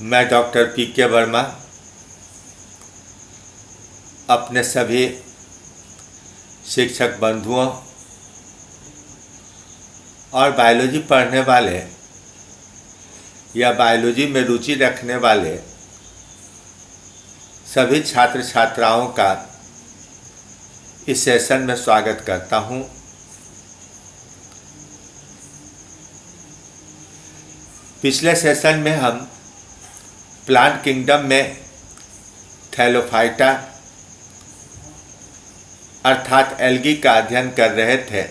मैं doctor PK. Verma अपने सभी शिक्षक बंधुओं और बायोलॉजी पढ़ने वाले या बायोलॉजी में रुचि रखने वाले सभी छात्र छात्राओं का इस सेशन में स्वागत करता हूं। पिछले सेशन में हम प्लांट किंगडम में थैलोफाइटा अर्थात एल्गी का अध्ययन कर रहे थे।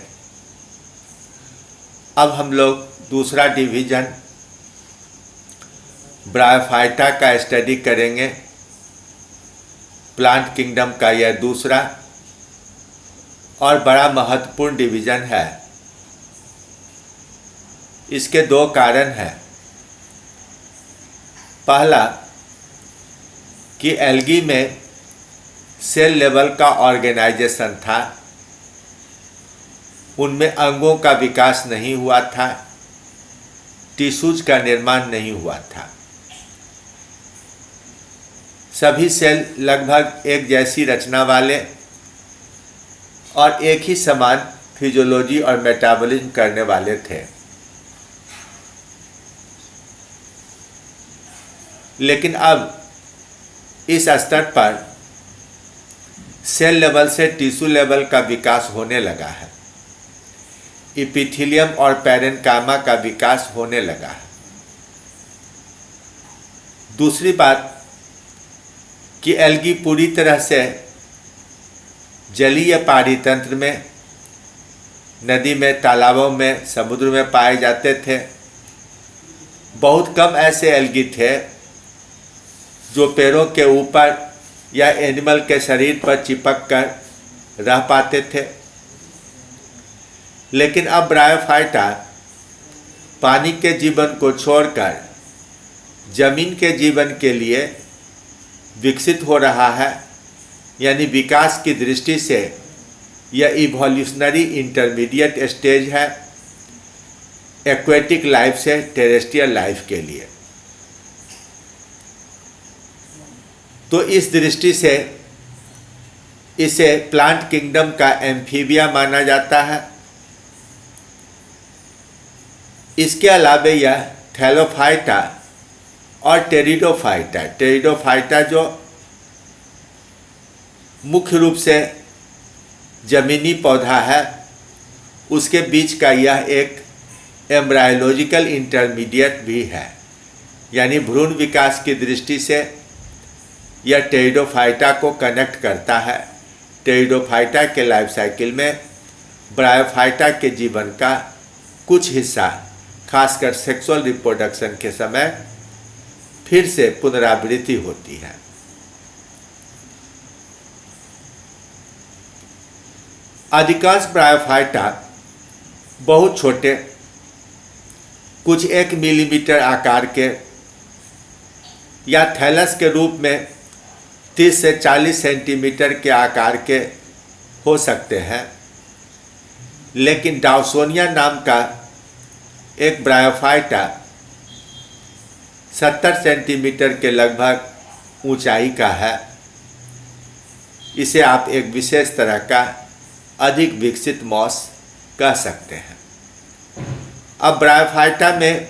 अब हम लोग दूसरा डिवीजन ब्रायोफाइटा का स्टडी करेंगे। प्लांट किंगडम का यह दूसरा और बड़ा महत्वपूर्ण डिवीजन है। इसके दो कारण हैं। पहला कि एल्गी में सेल लेवल का ऑर्गेनाइजेशन था, उनमें अंगों का विकास नहीं हुआ था, टिश्यूज का निर्माण नहीं हुआ था। सभी सेल लगभग एक जैसी रचना वाले और एक ही समान फिजियोलॉजी और मेटाबॉलिज्म करने वाले थे। लेकिन अब इस स्तर पर सेल लेवल से टिश्यू लेवल का विकास होने लगा है। एपिथेलियम और पैरेन्काइमा का विकास होने लगा है। दूसरी बात कि एल्गी पूरी तरह से जलीय पारितंत्र में, नदी में, तालाबों में, समुद्र में पाए जाते थे। बहुत कम ऐसे एल्गी थे जो पेड़ों के ऊपर या एनिमल के शरीर पर चिपक कर रह पाते थे। लेकिन अब ब्रायोफाइटा पानी के जीवन को छोड़कर जमीन के जीवन के लिए विकसित हो रहा है। यानी विकास की दृष्टि से यह इवोल्यूशनरी इंटरमीडिएट स्टेज है एक्वेटिक लाइफ से टेरेस्ट्रियल लाइफ के लिए। तो इस दृष्टि से इसे प्लांट किंगडम का एम्फीबिया माना जाता है। इसके अलावा यह थैलोफाइटा और टेरिडोफाइटा जो मुख्य रूप से जमीनी पौधा है, उसके बीच का यह एक एम्ब्रायोलॉजिकल इंटरमीडिएट भी है। यानी भ्रूण विकास की दृष्टि से यह टेरिडोफाइटा को कनेक्ट करता है। टेरिडोफाइटा के लाइफ साइकिल में ब्रायोफाइटा के जीवन का कुछ हिस्सा, खासकर सेक्सुअल रिप्रोडक्शन के समय, फिर से पुनरावृत्ति होती है। अधिकांश ब्रायोफाइटा बहुत छोटे, कुछ 1 मिलीमीटर आकार के या थैलस के रूप में 30 से 40 सेंटीमीटर के आकार के हो सकते हैं। लेकिन डाउसोनिया नाम का एक ब्रायोफाइटा 70 सेंटीमीटर के लगभग ऊंचाई का है। इसे आप एक विशेष तरह का अधिक विकसित मॉस कह सकते हैं। अब ब्रायोफाइटा में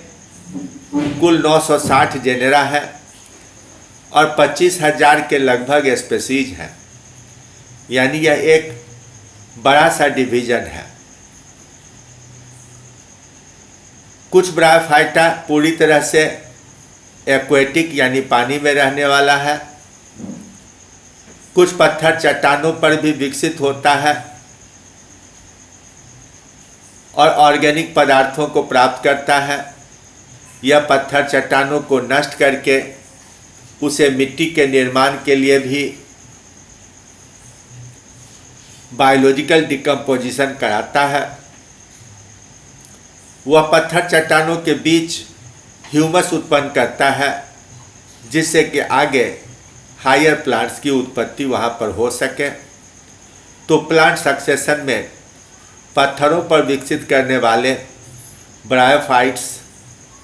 कुल 960 जेनेरा है और 25,000 के लगभग स्पीशीज हैं। यानी यह एक बड़ा सा डिवीजन है। कुछ ब्रायोफाइटा पूरी तरह से एक्वेटिक यानी पानी में रहने वाला है। कुछ पत्थर चट्टानों पर भी विकसित होता है और ऑर्गेनिक पदार्थों को प्राप्त करता है। यह पत्थर चट्टानों को नष्ट करके उसे मिट्टी के निर्माण के लिए भी बायोलॉजिकल डिकम्पोजिशन कराता है। वह पत्थर चट्टानों के बीच ह्यूमस उत्पन्न करता है, जिससे कि आगे हायर प्लांट्स की उत्पत्ति वहाँ पर हो सके। तो प्लांट सक्सेशन में पत्थरों पर विकसित करने वाले ब्रायोफाइट्स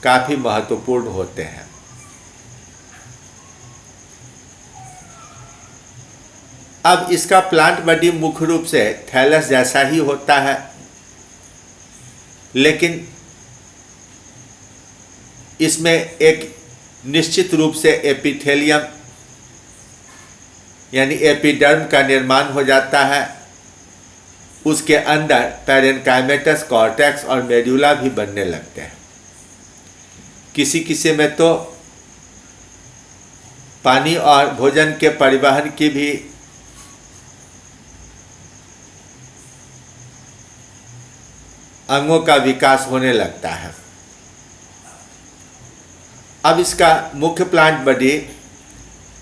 काफ़ी महत्वपूर्ण होते हैं। अब इसका प्लांट बॉडी मुख्य रूप से थैलस जैसा ही होता है, लेकिन इसमें एक निश्चित रूप से एपिथेलियम यानी एपिडर्म का निर्माण हो जाता है। उसके अंदर पैरेन्काइमेटस, कॉर्टेक्स और मेडुला भी बनने लगते हैं। किसी किसी में तो पानी और भोजन के परिवहन की भी अंगों का विकास होने लगता है। अब इसका मुख्य प्लांट बॉडी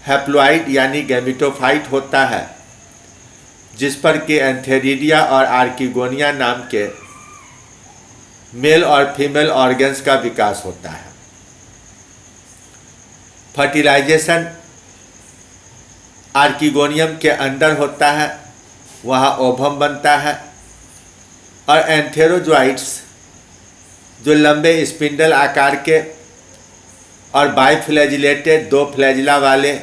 हैप्लॉइड यानी गैमेटोफाइट होता है, जिस पर कि एंथेरिडिया और आर्किगोनिया नाम के मेल और फीमेल ऑर्गन्स का विकास होता है। फर्टिलाइजेशन आर्किगोनियम के अंदर होता है, वहाँ ओवम बनता है और एंथेरोजोइट्स जो लंबे स्पिंडल आकार के और बाइफ्लैजिलेटेड 2 फ्लैजिला वाले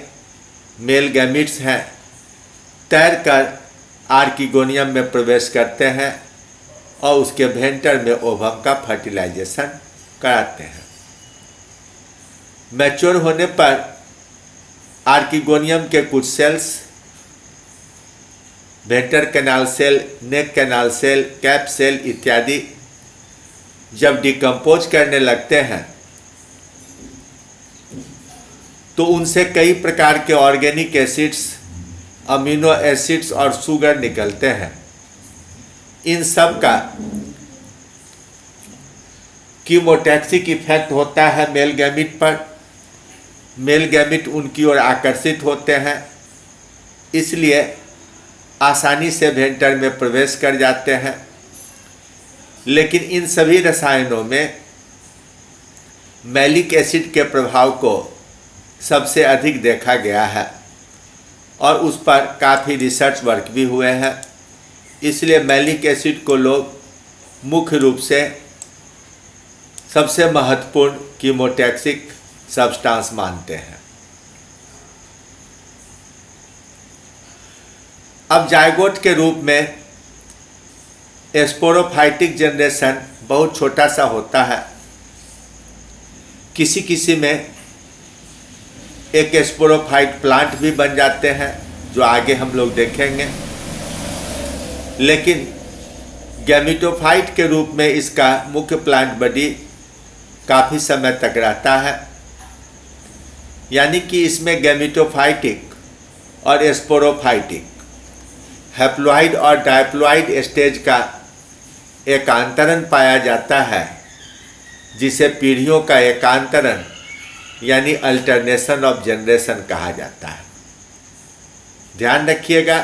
मेल गैमीट्स हैं, तैरकर आर्किगोनियम में प्रवेश करते हैं और उसके वेंटर में ओवम का फर्टिलाइजेशन कराते हैं। मैच्योर होने पर आर्किगोनियम के कुछ सेल्स वेंटर कैनाल सेल, नेक कैनाल सेल, कैप सेल इत्यादि जब डिकम्पोज करने लगते हैं तो उनसे कई प्रकार के ऑर्गेनिक एसिड्स, अमीनो एसिड्स और शुगर निकलते हैं। इन सब का कीमोटैक्सिक इफेक्ट होता है मेल गैमिट पर। मेल गैमिट उनकी ओर आकर्षित होते हैं, इसलिए आसानी से वेंटर में प्रवेश कर जाते हैं। लेकिन इन सभी रसायनों में मैलिक एसिड के प्रभाव को सबसे अधिक देखा गया है और उस पर काफ़ी रिसर्च वर्क भी हुए हैं। इसलिए मैलिक एसिड को लोग मुख्य रूप से सबसे महत्वपूर्ण कीमोटैक्सिक सब्सटेंस मानते हैं। अब जायगोट के रूप में स्पोरोफाइटिक जनरेशन बहुत छोटा सा होता है। किसी किसी में एक स्पोरोफाइट प्लांट भी बन जाते हैं, जो आगे हम लोग देखेंगे। लेकिन गैमेटोफाइट के रूप में इसका मुख्य प्लांट बॉडी काफ़ी समय तक रहता है, यानी कि इसमें गैमेटोफाइटिक और स्पोरोफाइटिक, हैप्लॉइड और डायप्लॉइड स्टेज का एकांतरण पाया जाता है, जिसे पीढ़ियों का एकांतरण यानी अल्टरनेशन ऑफ जनरेशन कहा जाता है। ध्यान रखिएगा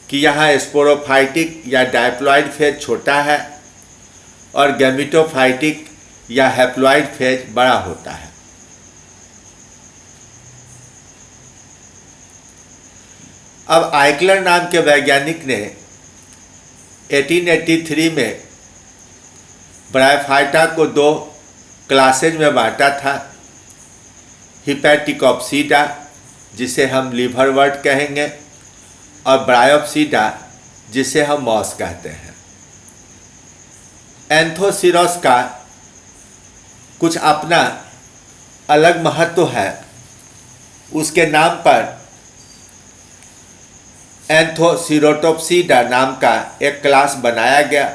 कि यहाँ स्पोरोफाइटिक या डायप्लॉइड फेज छोटा है और गैमेटोफाइटिक या हैप्लॉइड फेज बड़ा होता है। अब आइकलर नाम के वैज्ञानिक ने 1883 में ब्रायोफाइटा को 2 क्लासेज में बांटा था। हिपैटिकोप्सिडा, जिसे हम लिवरवर्ट कहेंगे, और ब्रायोप्सिडा, जिसे हम मॉस कहते हैं। एंथोसिरस का कुछ अपना अलग महत्व है। उसके नाम पर एंथोसिरोटोप्सिडा नाम का एक क्लास बनाया गया,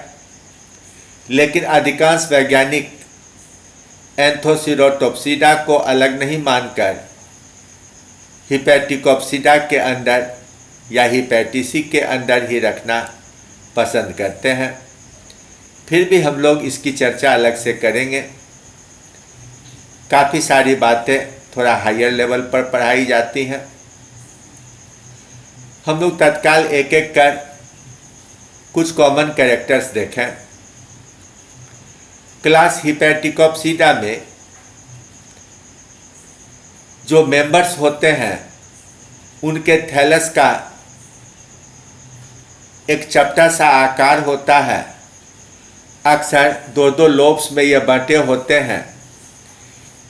लेकिन अधिकांश वैज्ञानिक एंथोसिरोटोप्सिडा को अलग नहीं मानकर हिपैटिकोप्सिडा के अंदर या हिपैटिसी के अंदर ही रखना पसंद करते हैं। फिर भी हम लोग इसकी चर्चा अलग से करेंगे। काफ़ी सारी बातें थोड़ा हायर लेवल पर पढ़ाई जाती हैं। हम लोग तत्काल एक एक कर कुछ कॉमन कैरेक्टर्स देखें। क्लास हिपैटिकोप्सिडा में जो मेंबर्स होते हैं उनके थैलस का एक चपटा सा आकार होता है। अक्सर 2-2 लोब्स में ये बंटे होते हैं,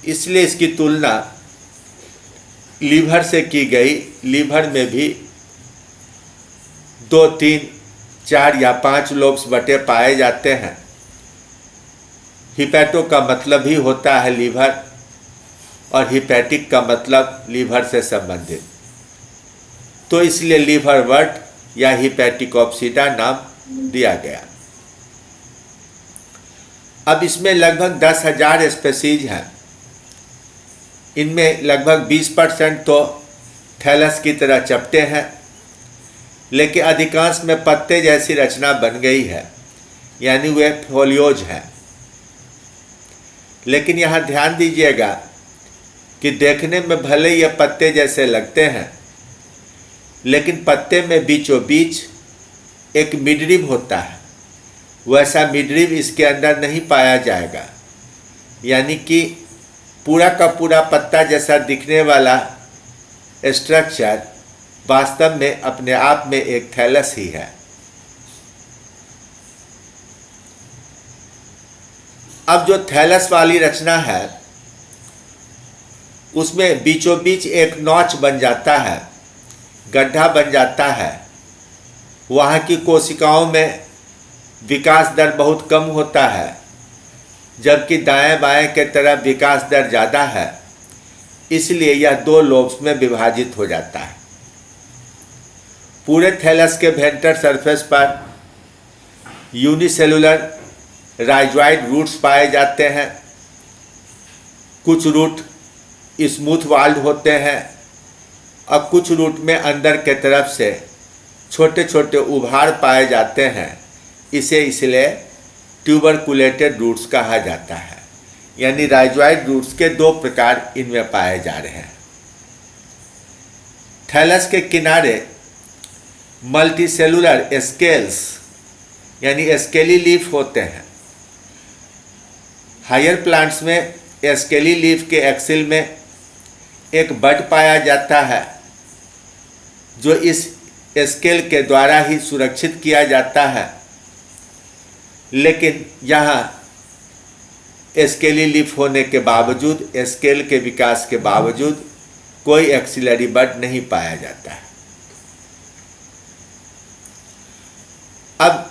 इसलिए इसकी तुलना लीवर से की गई। लीवर में भी 2, 3, 4 या 5 लोब्स बटे पाए जाते हैं। हिपैटो का मतलब ही होता है लीवर और हिपैटिक का मतलब लीवर से संबंधित, तो इसलिए लीवरवर्ट या हिपैटिकोप्सिडा नाम दिया गया। अब इसमें लगभग 10,000 स्पेसीज हैं। इनमें लगभग 20% तो थैलस की तरह चपटे हैं, लेकिन अधिकांश में पत्ते जैसी रचना बन गई है, यानी वे फोलियोज हैं। लेकिन यहाँ ध्यान दीजिएगा कि देखने में भले ये पत्ते जैसे लगते हैं, लेकिन पत्ते में बीचों बीच एक मिडरिम होता है। वैसा मिडरिम इसके अंदर नहीं पाया जाएगा, यानी कि पूरा का पूरा पत्ता जैसा दिखने वाला स्ट्रक्चर वास्तव में अपने आप में एक थैलस ही है। अब जो थैलस वाली रचना है उसमें बीचों बीच एक नॉच बन जाता है, गड्ढा बन जाता है। वहाँ की कोशिकाओं में विकास दर बहुत कम होता है, जबकि दाएं बाएं के तरफ विकास दर ज़्यादा है, इसलिए यह 2 लोब्स में विभाजित हो जाता है। पूरे थैलस के वेंट्रल सरफेस पर यूनिसेलुलर राइजॉइड रूट्स पाए जाते हैं। कुछ रूट स्मूथ वाल्ड होते हैं और कुछ रूट में अंदर के तरफ से छोटे छोटे उभार पाए जाते हैं। इसे इसलिए ट्यूबरकुलेटेड रूट्स कहा जाता है, यानी राइजॉइड रूट्स के 2 प्रकार इनमें पाए जा रहे हैं। थैलस के किनारे मल्टीसेलुलर स्केल्स यानी स्केली लीफ होते हैं। हायर प्लांट्स में स्केली लीफ के एक्सिल में एक बड पाया जाता है, जो इस स्केल के द्वारा ही सुरक्षित किया जाता है। लेकिन यहाँ स्केली लीफ होने के बावजूद, स्केल के विकास के बावजूद कोई एक्सिलरी बड नहीं पाया जाता है। अब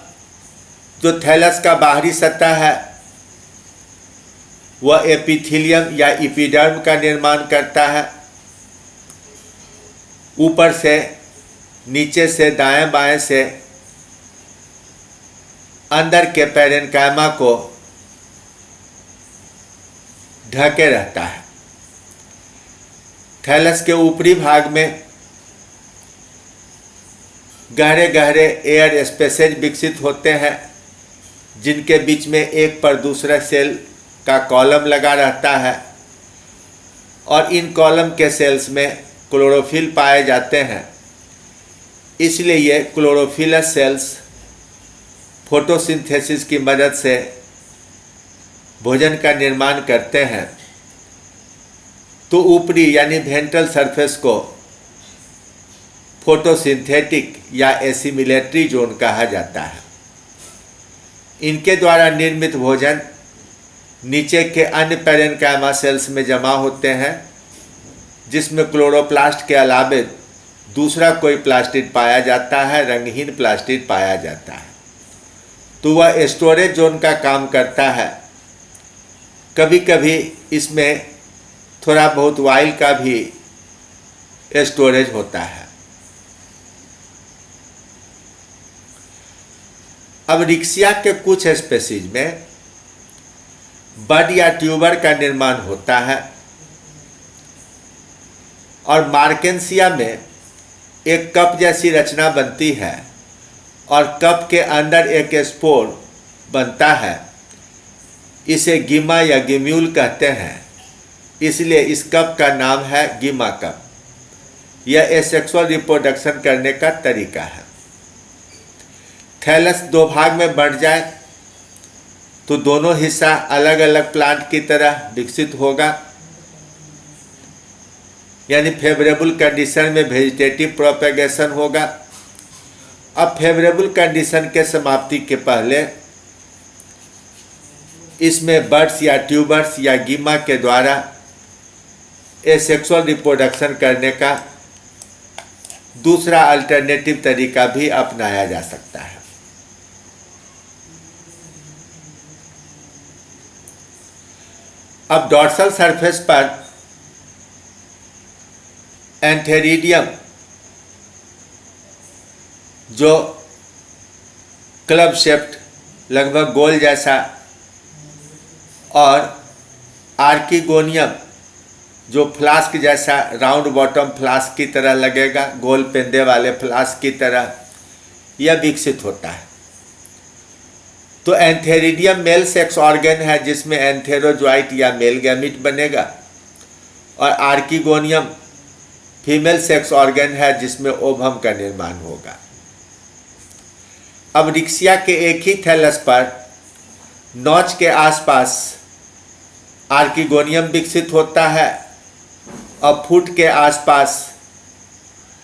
जो थैलस का बाहरी सतह है वह एपिथेलियम या इपिडर्म का निर्माण करता है। ऊपर से, नीचे से, दाएं बाएं से अंदर के पैरेन्काइमा को ढके रहता है। थैलस के ऊपरी भाग में गहरे गहरे एयर स्पेसेज विकसित होते हैं, जिनके बीच में एक पर दूसरा सेल का कॉलम लगा रहता है, और इन कॉलम के सेल्स में क्लोरोफिल पाए जाते हैं। इसलिए ये क्लोरोफिलस सेल्स फोटोसिंथेसिस की मदद से भोजन का निर्माण करते हैं। तो ऊपरी यानी वेंट्रल सरफेस को फोटोसिंथेटिक या एसिमिलेटरी जोन कहा जाता है। इनके द्वारा निर्मित भोजन नीचे के अन्य पैरेन्काइमा सेल्स में जमा होते हैं, जिसमें क्लोरोप्लास्ट के अलावे दूसरा कोई प्लास्टिड पाया जाता है, रंगहीन प्लास्टिड पाया जाता है। तो वह स्टोरेज जोन का काम करता है। कभी कभी इसमें थोड़ा बहुत वाइल का भी स्टोरेज होता है। अब रिक्सिया के कुछ स्पेसीज में बड या ट्यूबर का निर्माण होता है, और मार्केंसिया में एक कप जैसी रचना बनती है और कप के अंदर एक स्पोर बनता है। इसे गिमा या गिम्यूल कहते हैं, इसलिए इस कप का नाम है गिमा कप। यह एसेक्सुअल रिप्रोडक्शन करने का तरीका है। थैलस 2 भाग में बढ़ जाए तो दोनों हिस्सा अलग अलग प्लांट की तरह विकसित होगा, यानी फेवरेबल कंडीशन में वेजिटेटिव प्रोपेगेशन होगा। अब फेवरेबल कंडीशन के समाप्ति के पहले इसमें बड्स या ट्यूबर्स या गिमा के द्वारा एसेक्सुअल रिप्रोडक्शन करने का दूसरा अल्टरनेटिव तरीका भी अपनाया जा सकता है। अब डॉर्सल सरफेस पर एंथेरिडियम जो क्लब शेप्ड लगभग गोल जैसा और आर्किगोनियम जो फ्लास्क जैसा राउंड बॉटम फ्लास्क की तरह लगेगा, गोल पेंदे वाले फ्लास्क की तरह, यह विकसित होता है। तो एंथेरिडियम मेल सेक्स ऑर्गन है जिसमें एंथेरोजोइट या मेल गैमीट बनेगा, और आर्किगोनियम फीमेल सेक्स ऑर्गन है जिसमें ओवम का निर्माण होगा। अब रिक्सिया के एक ही थैलस पर नोच के आसपास आर्किगोनियम विकसित होता है और फुट के आसपास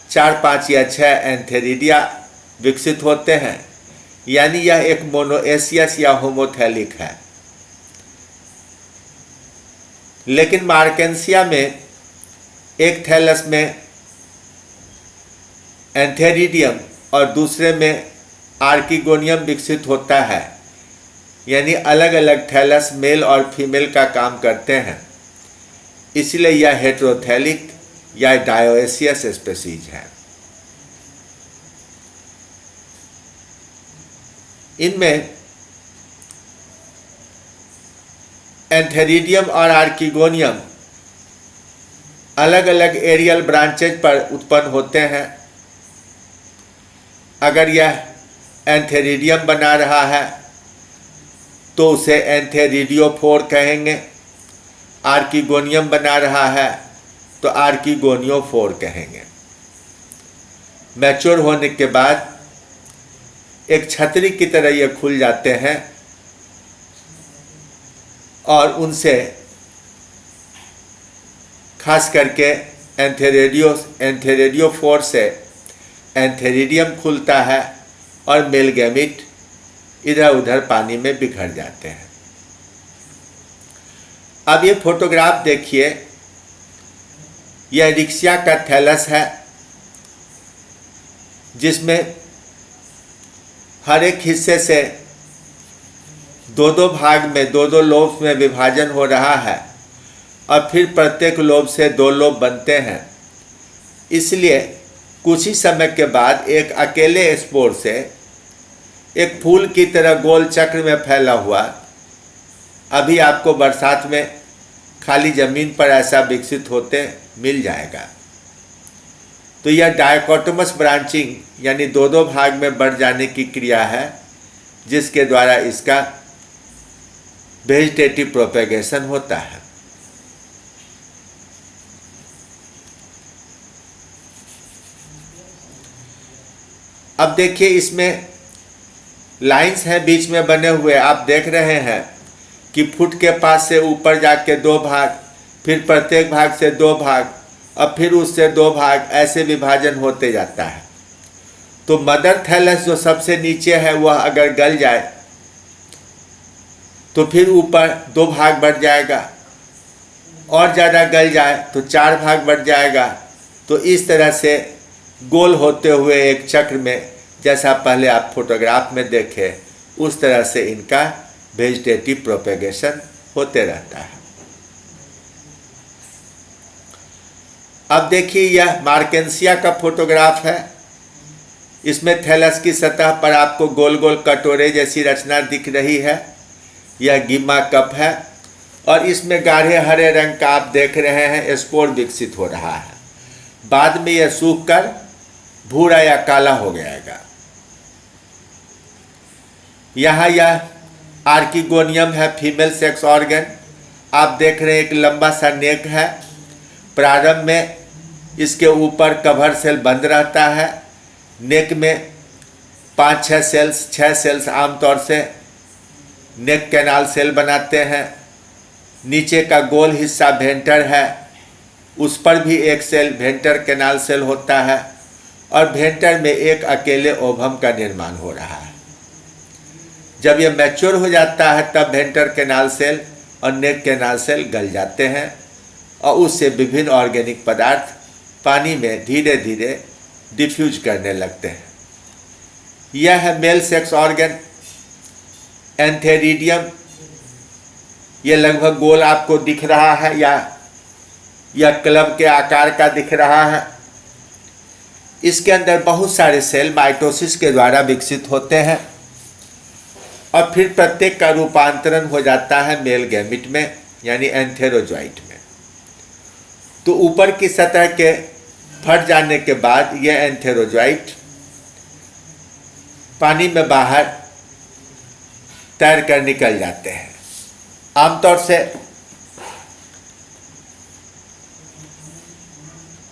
4, 5 या 6 एंथेरिडिया विकसित होते हैं, यानी यह एक मोनोएसियस या होमोथैलिक है। लेकिन मार्केंसिया में एक थैलस में एंथेरिडियम और दूसरे में आर्किगोनियम विकसित होता है, यानी अलग अलग थैलस मेल और फीमेल का काम करते हैं, इसलिए यह हेटेरोथैलिक या डायोएसियस स्पीशीज है। इनमें एंथेरिडियम और आर्किगोनियम अलग अलग एरियल ब्रांचेज पर उत्पन्न होते हैं। अगर यह एंथेरिडियम बना रहा है तो उसे एंथेरिडियोफोर कहेंगे, आर्किगोनियम बना रहा है तो आर्किगोनियोफोर कहेंगे। मैच्योर होने के बाद एक छतरी की तरह ये खुल जाते हैं और उनसे खास करके एंथेरिडियोफोर से एंथेरिडियम खुलता है और मेल गैमीट इधर उधर पानी में बिखर जाते हैं। अब ये फोटोग्राफ देखिए, यह रिक्सिया का थैलस है जिसमें हर एक हिस्से से दो भाग में दो लोब्स में विभाजन हो रहा है और फिर प्रत्येक लोब से 2 लोब बनते हैं। इसलिए कुछ ही समय के बाद एक अकेले स्पोर से एक फूल की तरह गोल चक्र में फैला हुआ, अभी आपको बरसात में खाली जमीन पर ऐसा विकसित होते मिल जाएगा। तो यह डायकोटोमस ब्रांचिंग यानी 2 भाग में बढ़ जाने की क्रिया है जिसके द्वारा इसका वेजिटेटिव प्रोपेगेशन होता है। अब देखिए इसमें लाइंस हैं बीच में बने हुए, आप देख रहे हैं कि फुट के पास से ऊपर जाके 2 भाग, फिर प्रत्येक भाग से 2 भाग और फिर उससे 2 भाग, ऐसे विभाजन होते जाता है। तो मदर थैलस जो सबसे नीचे है वह अगर गल जाए तो फिर ऊपर 2 भाग बढ़ जाएगा, और ज़्यादा गल जाए तो 4 भाग बढ़ जाएगा। तो इस तरह से गोल होते हुए एक चक्र में, जैसा पहले आप फोटोग्राफ में देखे, उस तरह से इनका वेजिटेटिव प्रोपेगेशन होते रहता है। अब देखिए यह मार्केंसिया का फोटोग्राफ है। इसमें थैलस की सतह पर आपको गोल गोल कटोरे जैसी रचना दिख रही है, यह गिम्मा कप है और इसमें गाढ़े हरे रंग का आप देख रहे हैं स्पोर विकसित हो रहा है। बाद में यह सूखकर भूरा या काला हो जाएगा। यहाँ यह आर्किगोनियम है, फीमेल सेक्स ऑर्गन। आप देख रहे हैं एक लंबा सा नेक है। प्रारंभ में इसके ऊपर कवर सेल बंद रहता है। नेक में 5-6 सेल्स, 6 सेल्स आमतौर से नेक कैनाल सेल बनाते हैं। नीचे का गोल हिस्सा वेंटर है, उस पर भी एक सेल वेंटर कैनाल सेल होता है और वेंटर में एक अकेले ओवम का निर्माण हो रहा है। जब यह मैच्योर हो जाता है तब वेंटर कैनाल सेल और नेक कैनाल सेल गल जाते हैं और उससे विभिन्न ऑर्गेनिक पदार्थ पानी में धीरे धीरे डिफ्यूज करने लगते हैं। यह है मेल सेक्स ऑर्गन एंथेरिडियम। ये लगभग गोल आपको दिख रहा है या यह क्लब के आकार का दिख रहा है। इसके अंदर बहुत सारे सेल माइटोसिस के द्वारा विकसित होते हैं और फिर प्रत्येक का रूपांतरण हो जाता है मेल गैमिट में यानी एंथेरोजॉइट में। तो ऊपर की सतह के फट जाने के बाद यह एंथेरोजॉइट पानी में बाहर तैर कर निकल जाते हैं। आमतौर से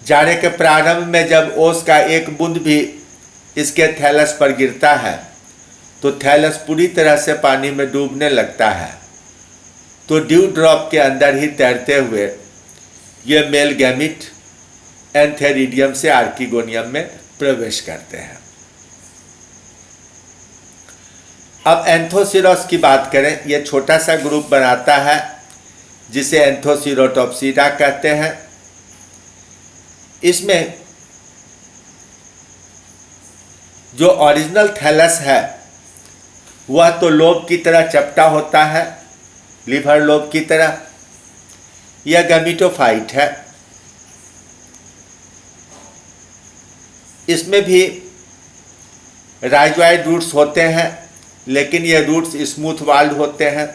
जाड़े के प्रारंभ में जब ओस का एक बूंद भी इसके थैलस पर गिरता है तो थैलस पूरी तरह से पानी में डूबने लगता है। तो ड्यू ड्रॉप के अंदर ही तैरते हुए ये मेल गैमिट एंथेरिडियम से आर्किगोनियम में प्रवेश करते हैं। अब एंथोसिरोस की बात करें, यह छोटा सा ग्रुप बनाता है जिसे एंथोसिरोटॉप्सिडा कहते हैं। इसमें जो ओरिजिनल थैलस है वह तो लोब की तरह चपटा होता है, लिवर लोब की तरह। यह गैमिटोफाइट है। इसमें भी राइजॉइड रूट्स होते हैं, लेकिन ये रूट्स स्मूथ वाल्ड होते हैं।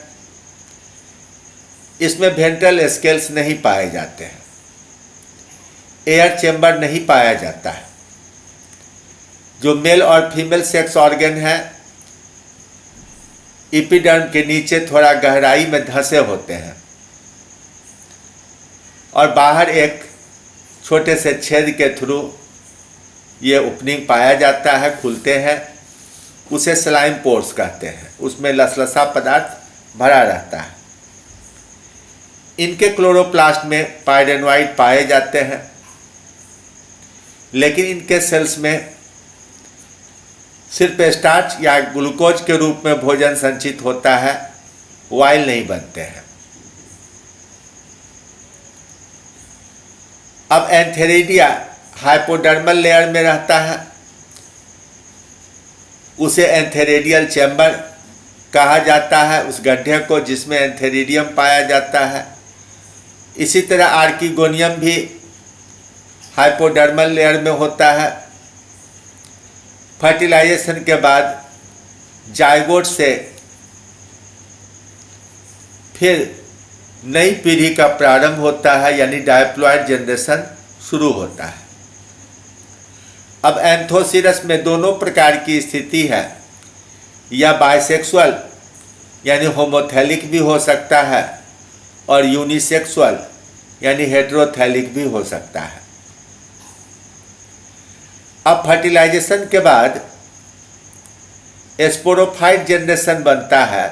इसमें वेंट्रल स्केल्स नहीं पाए जाते हैं, एयर चेम्बर नहीं पाया जाता है। जो मेल और फीमेल सेक्स ऑर्गन है एपिडर्म के नीचे थोड़ा गहराई में धंसे होते हैं और बाहर एक छोटे से छेद के थ्रू ये ओपनिंग पाया जाता है, खुलते हैं। उसे स्लाइम पोर्स कहते हैं। उसमें लसलसा पदार्थ भरा रहता है। इनके क्लोरोप्लास्ट में पायरेनोइड पाए जाते हैं, लेकिन इनके सेल्स में सिर्फ स्टार्च या ग्लूकोज के रूप में भोजन संचित होता है, ऑयल नहीं बनते हैं। अब एंथेरिडिया हाइपोडर्मल लेयर में रहता है। उसे एंथेरिडियल चैम्बर कहा जाता है, उस गड्ढे को जिसमें एंथेरिडियम पाया जाता है। इसी तरह आर्किगोनियम भी हाइपोडर्मल लेयर में होता है। फर्टिलाइजेशन के बाद जाइगोट से फिर नई पीढ़ी का प्रारंभ होता है, यानी डायप्लॉइड जनरेशन शुरू होता है। अब एंथोसिरस में दोनों प्रकार की स्थिति है। या बाइसेक्सुअल यानी होमोथैलिक भी हो सकता है और यूनिसेक्सुअल यानी हेटेरोथैलिक भी हो सकता है। अब फर्टिलाइजेशन के बाद स्पोरोफाइट जनरेशन बनता है,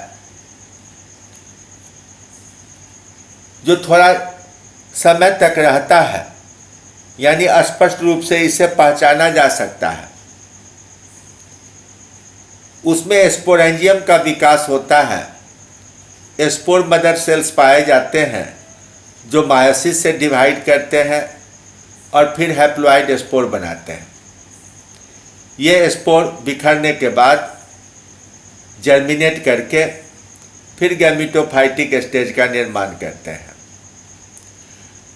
जो थोड़ा समय तक रहता है, यानी स्पष्ट रूप से इसे पहचाना जा सकता है। उसमें स्पोरेंजियम का विकास होता है। स्पोर मदर सेल्स पाए जाते हैं जो मायोसिस से डिवाइड करते हैं और फिर हैप्लॉइड स्पोर बनाते हैं। ये स्पोर बिखरने के बाद जर्मिनेट करके फिर गैमिटोफाइटिक स्टेज का निर्माण करते हैं।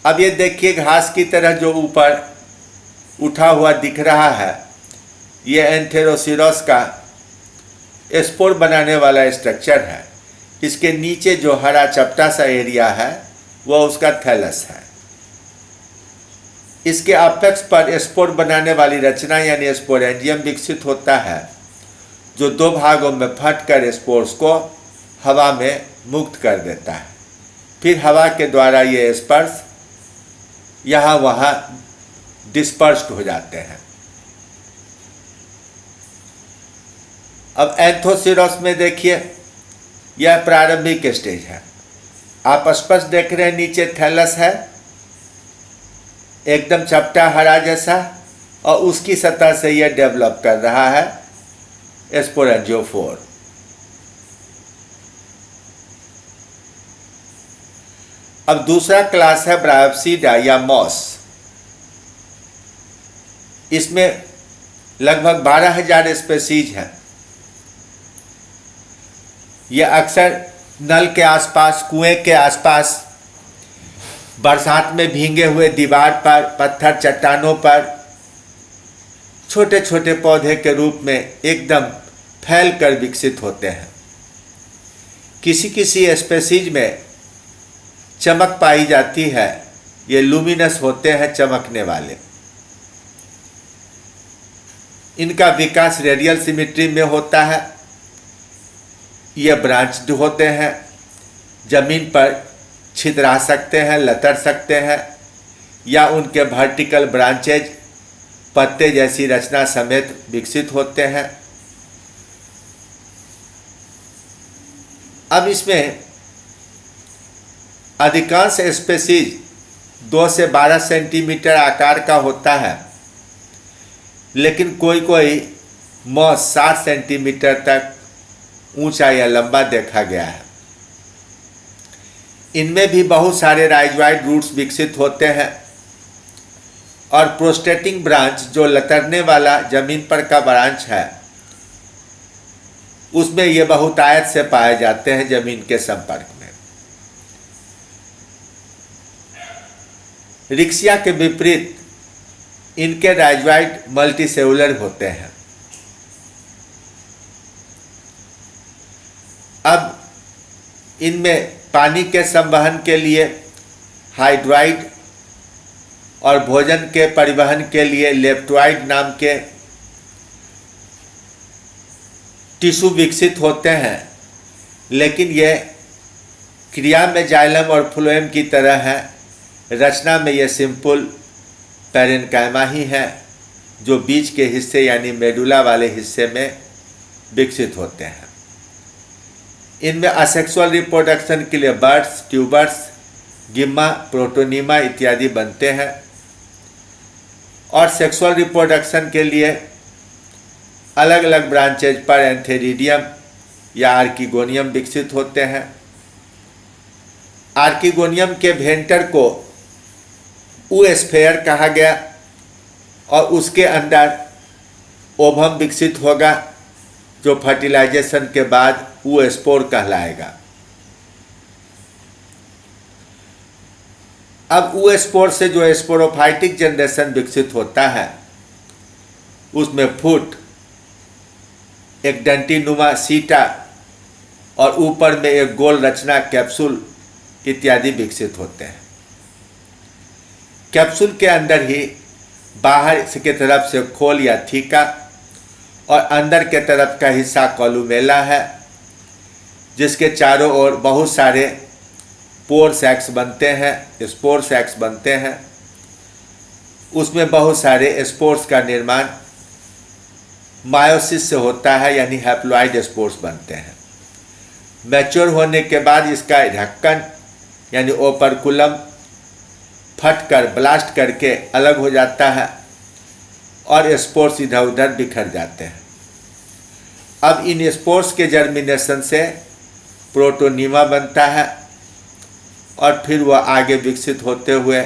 अब ये देखिए घास की तरह जो ऊपर उठा हुआ दिख रहा है, ये एंथेरोसिरोस का स्पोर बनाने वाला स्ट्रक्चर है। इसके नीचे जो हरा चपटा सा एरिया है वह उसका थैलस है। इसके अपेक्स पर स्पोर बनाने वाली रचना यानी स्पोरेंजियम विकसित होता है, जो दो भागों में फटकर स्पोर्स को हवा में मुक्त कर देता है। फिर हवा के द्वारा ये स्पर्श यहाँ वहाँ डिस्पर्स्ड हो जाते हैं। अब एंथोसिरोस में देखिए यह प्रारंभिक स्टेज है। आप स्पष्ट देख रहे हैं नीचे थैलस है, एकदम चपटा हरा जैसा, और उसकी सतह से यह डेवलप कर रहा है स्पोरेंजियोफोर। अब दूसरा क्लास है ब्रायोप्सिडा या मॉस। इसमें लगभग 12,000 स्पेसीज हैं। ये अक्सर नल के आसपास, कुएं के आसपास, बरसात में भीगे हुए दीवार पर, पत्थर चट्टानों पर छोटे छोटे पौधे के रूप में एकदम फैल कर विकसित होते हैं। किसी किसी स्पेसीज में चमक पाई जाती है, ये लुमिनस होते हैं, चमकने वाले। इनका विकास रेडियल सिमेट्री में होता है। ये ब्रांच्ड होते हैं, जमीन पर छितरा सकते हैं, लतर सकते हैं, या उनके वर्टिकल ब्रांचेज पत्ते जैसी रचना समेत विकसित होते हैं। अब इसमें अधिकांश स्पेसीज 2 से 12 सेंटीमीटर आकार का होता है, लेकिन कोई कोई मॉस 60 सेंटीमीटर तक ऊंचा या लंबा देखा गया है। इनमें भी बहुत सारे राइजॉइड रूट्स विकसित होते हैं और प्रोस्टेटिंग ब्रांच, जो लतरने वाला जमीन पर का ब्रांच है, उसमें ये बहुतायत से पाए जाते हैं जमीन के संपर्क में। रिक्सिया के विपरीत इनके राइजॉइड मल्टीसेलुलर होते हैं। अब इनमें पानी के संवहन के लिए हाइड्रॉइड और भोजन के परिवहन के लिए लेप्टोइड नाम के टिश्यू विकसित होते हैं, लेकिन ये क्रिया में जाइलम और फ्लोएम की तरह है। रचना में ये सिंपल पैरेन्काइमा ही है, जो बीच के हिस्से यानी मेडुला वाले हिस्से में विकसित होते हैं। इनमें असेक्सुअल रिप्रोडक्शन के लिए बर्ड्स, ट्यूबर्स, गिम्मा, प्रोटोनीमा इत्यादि बनते हैं, और सेक्सुअल रिप्रोडक्शन के लिए अलग अलग ब्रांचेज पर एंथेरिडियम या आर्किगोनियम विकसित होते हैं। आर्किगोनियम के वेंटर को ऊस्फेयर कहा गया, और उसके अंदर ओवम विकसित होगा, जो फर्टिलाइजेशन के बाद ऊस्पोर कहलाएगा। अब ऊस्पोर से जो स्पोरोफाइटिक जनरेशन विकसित होता है, उसमें फुट, एक डंटीनुमा सीटा और ऊपर में एक गोल रचना कैप्सूल इत्यादि विकसित होते हैं। कैप्सूल के अंदर ही बाहर की तरफ से खोल या थीका और अंदर के तरफ का हिस्सा कॉलुमेला है, जिसके चारों ओर बहुत सारे पोर सैक्स बनते हैं, स्पोर सैक्स बनते हैं। उसमें बहुत सारे स्पोर्स का निर्माण मायोसिस से होता है, यानी हैप्लॉइड स्पोर्स बनते हैं। मैच्योर होने के बाद इसका ढक्कन यानी ओपरकुलम फटकर ब्लास्ट करके अलग हो जाता है और स्पोर्स इधर उधर बिखर जाते हैं। अब इन स्पोर्स के जर्मिनेशन से प्रोटोनीमा बनता है और फिर वह आगे विकसित होते हुए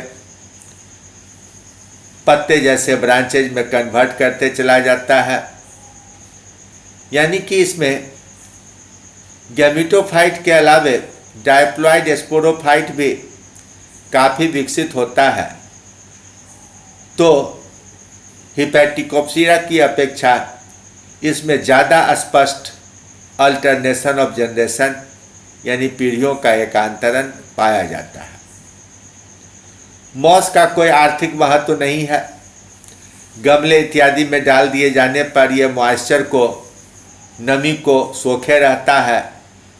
पत्ते जैसे ब्रांचेज में कन्वर्ट करते चला जाता है। यानी कि इसमें गैमेटोफाइट के अलावे डायप्लॉइड स्पोरोफाइट भी काफ़ी विकसित होता है। तो हिपैटिकोप्सिरा की अपेक्षा इसमें ज़्यादा स्पष्ट अल्टरनेशन ऑफ जनरेशन यानी पीढ़ियों का एकांतरण पाया जाता है। मॉस का कोई आर्थिक महत्व नहीं है। गमले इत्यादि में डाल दिए जाने पर यह मॉइस्चर को, नमी को सोखे रहता है,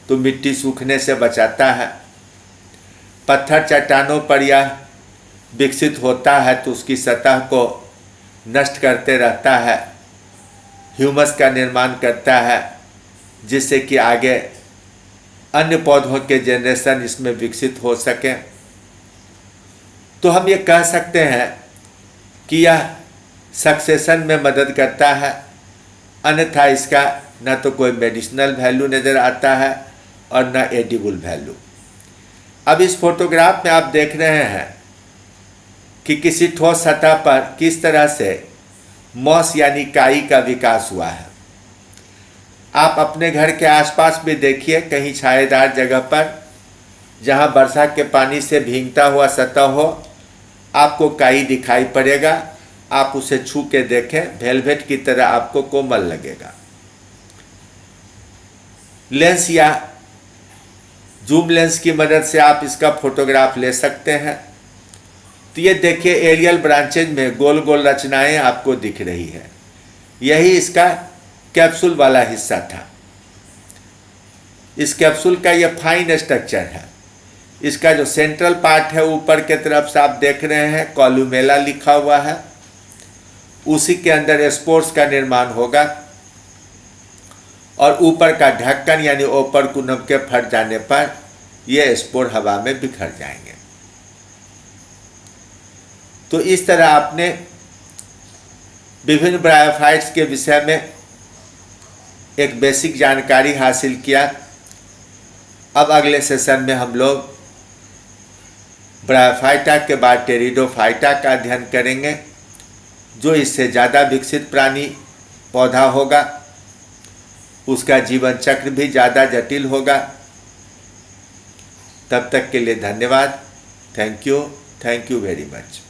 तो मिट्टी सूखने से बचाता है। पत्थर चट्टानों पर यह विकसित होता है तो उसकी सतह को नष्ट करते रहता है, ह्यूमस का निर्माण करता है, जिससे कि आगे अन्य पौधों के जनरेशन इसमें विकसित हो सके। तो हम ये कह सकते हैं कि यह सक्सेशन में मदद करता है, अन्यथा इसका न तो कोई मेडिसिनल वैल्यू नज़र आता है और न एडिबल वैल्यू। अब इस फोटोग्राफ में आप देख रहे हैं कि किसी ठोस सतह पर किस तरह से मॉस यानी काई का विकास हुआ है। आप अपने घर के आसपास भी देखिए, कहीं छायेदार जगह पर जहां वर्षा के पानी से भीगता हुआ सतह हो, आपको काई दिखाई पड़ेगा। आप उसे छू के देखें, वेलवेट की तरह आपको कोमल लगेगा। लेंस या जूम लेंस की मदद से आप इसका फोटोग्राफ ले सकते हैं। तो ये देखिए, एरियल ब्रांचेज में गोल गोल रचनाएं आपको दिख रही है। यही इसका कैप्सूल वाला हिस्सा था। इस कैप्सूल का ये फाइन स्ट्रक्चर है। इसका जो सेंट्रल पार्ट है, ऊपर के तरफ से आप देख रहे हैं कॉलुमेला लिखा हुआ है, उसी के अंदर स्पोर्स का निर्माण होगा और ऊपर का ढक्कन यानी ओपर्कुलम के फट जाने पर ये स्पोर हवा में बिखर जाएंगे। तो इस तरह आपने विभिन्न ब्रायोफाइट्स के विषय में एक बेसिक जानकारी हासिल किया। अब अगले सेशन में हम लोग ब्रायोफाइटा के बाद टेरिडोफाइटा का अध्ययन करेंगे, जो इससे ज़्यादा विकसित प्राणी पौधा होगा। उसका जीवन चक्र भी ज़्यादा जटिल होगा। तब तक के लिए धन्यवाद। Thank you very much.